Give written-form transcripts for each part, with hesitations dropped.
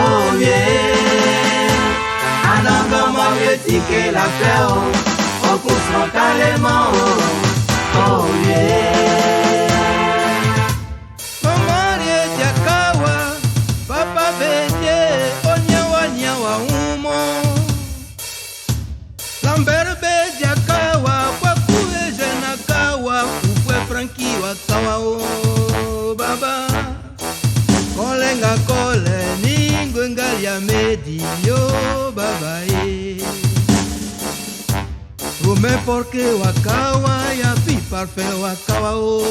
Oh yeah. ticket la fleur, on pousse frontalement. Oh yeah. Maman Diakawa, papa Bédié, Onyawa Nyawa Umo. Lambert Bédiakawa, Kwakue Jenakawa, Kukwe Franki Wakawa o Baba. Kolenga kole, Ningwengalia Medio Baba Rume porque wakawa ya pi parfait wakawa o.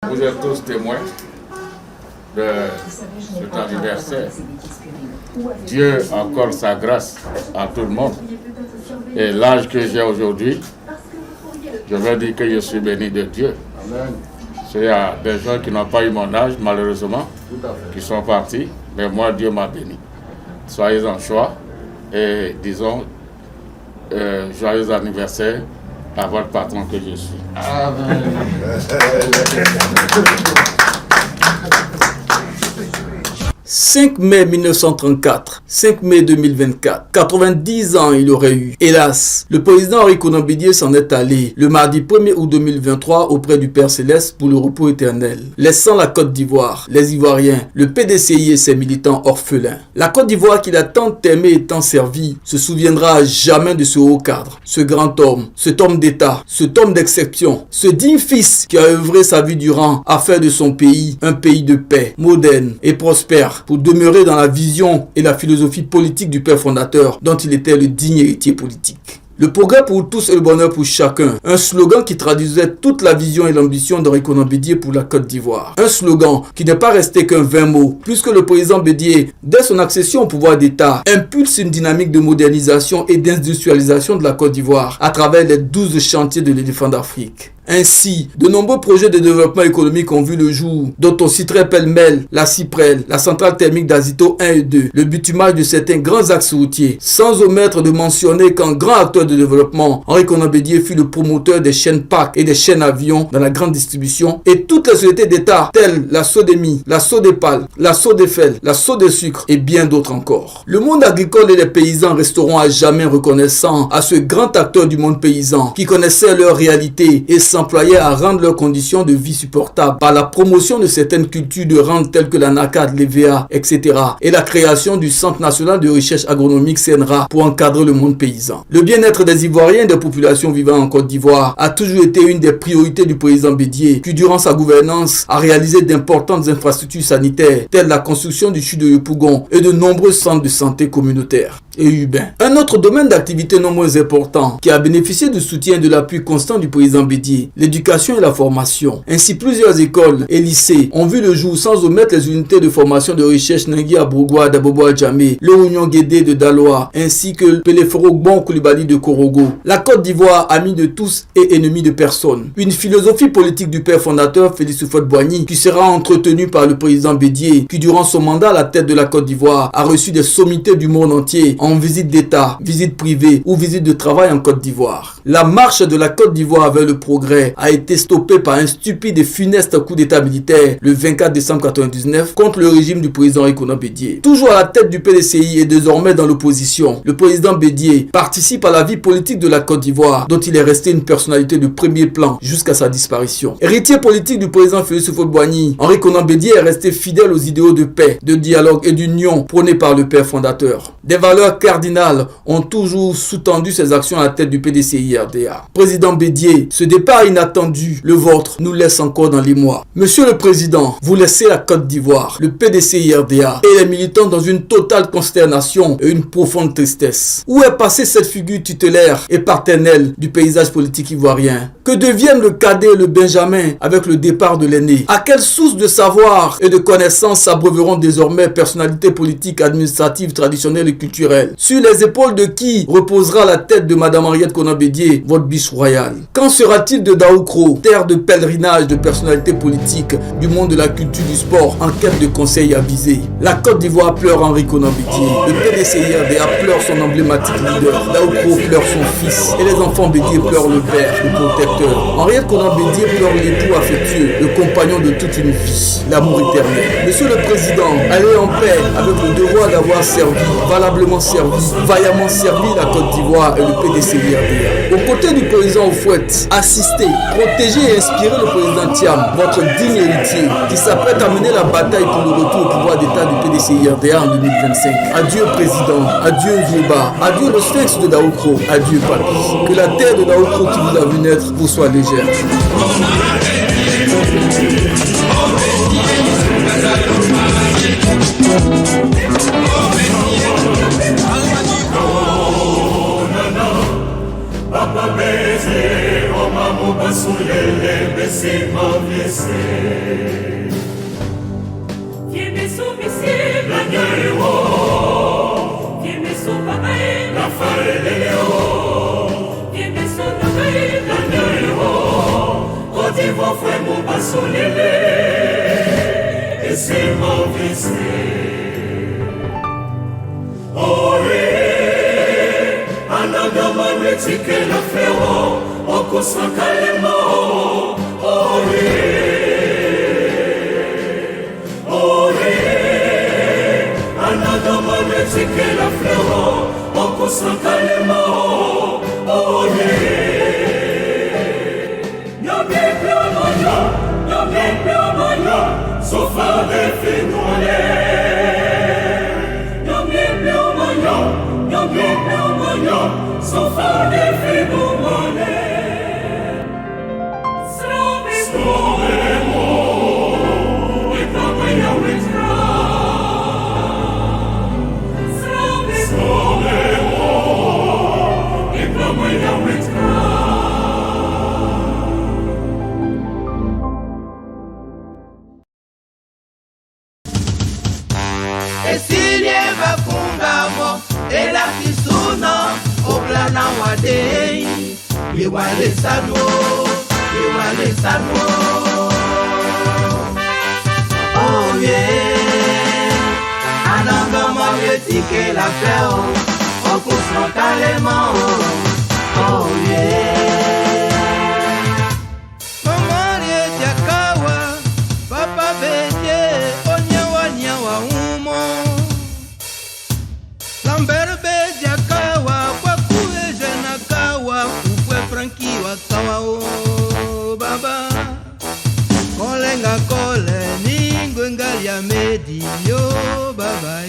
Vous êtes tous témoins de cet anniversaire. Dieu accorde sa grâce à tout le monde. Et l'âge que j'ai aujourd'hui, je veux dire que je suis béni de Dieu. Il y a des gens qui n'ont pas eu mon âge, malheureusement, qui sont partis, mais moi, Dieu m'a béni. Soyez en joie et disons, joyeux anniversaire à votre patron que je suis. Amen. 5 mai 1934, 5 mai 2024, 90 ans il aurait eu. Hélas, le président Henri Konan Bédié s'en est allé le mardi 1er août 2023 auprès du Père Céleste pour le repos éternel, laissant la Côte d'Ivoire, les Ivoiriens, le PDCI et ses militants orphelins. La Côte d'Ivoire qu'il a tant aimé et tant servi se souviendra à jamais de ce haut cadre, ce grand homme, cet homme d'État, cet homme d'exception, ce digne fils qui a œuvré sa vie durant à faire de son pays un pays de paix, moderne et prospère, pour demeurer dans la vision et la philosophie politique du père fondateur dont il était le digne héritier politique. Le progrès pour tous et le bonheur pour chacun. Un slogan qui traduisait toute la vision et l'ambition d'Henri Konan Bédié pour la Côte d'Ivoire. Un slogan qui n'est pas resté qu'un vain mot, puisque le président Bédié, dès son accession au pouvoir d'État, impulse une dynamique de modernisation et d'industrialisation de la Côte d'Ivoire à travers les 12 chantiers de l'éléphant d'Afrique. Ainsi, de nombreux projets de développement économique ont vu le jour, dont on citerait pêle-mêle la Cyprel, la centrale thermique d'Azito 1 et 2, le bitumage de certains grands axes routiers, sans omettre de mentionner qu'en grand acteur de développement, Henri Konan Bédié fut le promoteur des chaînes PAC et des chaînes avions dans la grande distribution, et toutes les sociétés d'État telles la Sodemi, la Sodepal, la Sodefel, la Sodesucre et bien d'autres encore. Le monde agricole et les paysans resteront à jamais reconnaissants à ce grand acteur du monde paysan qui connaissait leur réalité et s'employaient à rendre leurs conditions de vie supportables par la promotion de certaines cultures de rente telles que la NACAD, l'EVA, etc. et la création du Centre national de recherche agronomique CNRA pour encadrer le monde paysan. Le bien-être des Ivoiriens et des populations vivant en Côte d'Ivoire a toujours été une des priorités du président Bédié qui, durant sa gouvernance, a réalisé d'importantes infrastructures sanitaires telles la construction du CHU de Yopougon et de nombreux centres de santé communautaires et urbains. Un autre domaine d'activité non moins important qui a bénéficié du soutien et de l'appui constant du président Bédié, l'éducation et la formation. Ainsi, plusieurs écoles et lycées ont vu le jour sans omettre les unités de formation de recherche Nangui Abrougua d'Abobo Adjamé, le Oignon Guédé de Daloa, ainsi que le Peleforo Gbon Koulibaly de Korogo. La Côte d'Ivoire, amie de tous et ennemie de personne. Une philosophie politique du père fondateur Félix Houphouët-Boigny qui sera entretenue par le président Bédié, qui durant son mandat à la tête de la Côte d'Ivoire a reçu des sommités du monde entier en visite d'État, visite privée ou visite de travail en Côte d'Ivoire. La marche de la Côte d'Ivoire vers le progrès a été stoppée par un stupide et funeste coup d'état militaire le 24 décembre 1999 contre le régime du président Henri Konan Bédié. Toujours à la tête du PDCI et désormais dans l'opposition, le président Bédié participe à la vie politique de la Côte d'Ivoire dont il est resté une personnalité de premier plan jusqu'à sa disparition. Héritier politique du président Félix Houphouët-Boigny, Henri Konan Bédié est resté fidèle aux idéaux de paix, de dialogue et d'union prônés par le père fondateur. Des valeurs cardinales ont toujours sous-tendu ses actions à la tête du PDCI-RDA. Président Bédié, ce départ inattendu, le vôtre, nous laisse encore dans l'émoi. Monsieur le Président, vous laissez la Côte d'Ivoire, le PDCI-RDA et les militants dans une totale consternation et une profonde tristesse. Où est passée cette figure tutélaire et paternelle du paysage politique ivoirien? Que deviennent le cadet et le Benjamin avec le départ de l'aîné? À quelle source de savoir et de connaissances s'abreuveront désormais personnalités politiques, administratives, traditionnelles et culturelles? Sur les épaules de qui reposera la tête de Madame Henriette Konan Bédié, votre biche royale? Quand sera-t-il de Daoukro, terre de pèlerinage de personnalités politiques du monde de la culture du sport en quête de conseils avisés? La Côte d'Ivoire pleure Henri Konan Bédié, le PDCI-RDA pleure son emblématique leader, Daoukro pleure son fils et les enfants Bédié pleurent le père, le protecteur. Henriette Konan Bédié pleure l'époux affectueux, le compagnon de toute une vie, l'amour éternel. Monsieur le Président, allez en paix avec le devoir d'avoir servi, valablement servi, vaillamment servi la Côte d'Ivoire et le PDCI-RDA. Aux côtés du président Houphouët, assistez, protégez et inspirez le président Thiam, votre digne héritier, qui s'apprête à mener la bataille pour le retour au pouvoir d'État du PDCI-RDA en 2025. Adieu Président, adieu Vieba, adieu le Sphinx de Daoukro, adieu Papi. Que la terre de Daoukro qui vous a vu naître vous soit légère. etikela flero okosakalema oh yeah nyamyeplomanya sofade finole nyamyeplomanya sofade finole Slowemo ekamaya witra Slowemo ekamaya witra Esilie bakungamo elakisuna oblana wadei Iwale sano Oh yeah Ananga magetike la feo Okus frontalement Oh yeah Omarie Jakawa Papa Bete Onyawa nyawa umo Lambert Jakawa Kwakue Jenakawa Ukwe Franki Wakawa oh baba Kolenga kole Ningwenga ya medio baba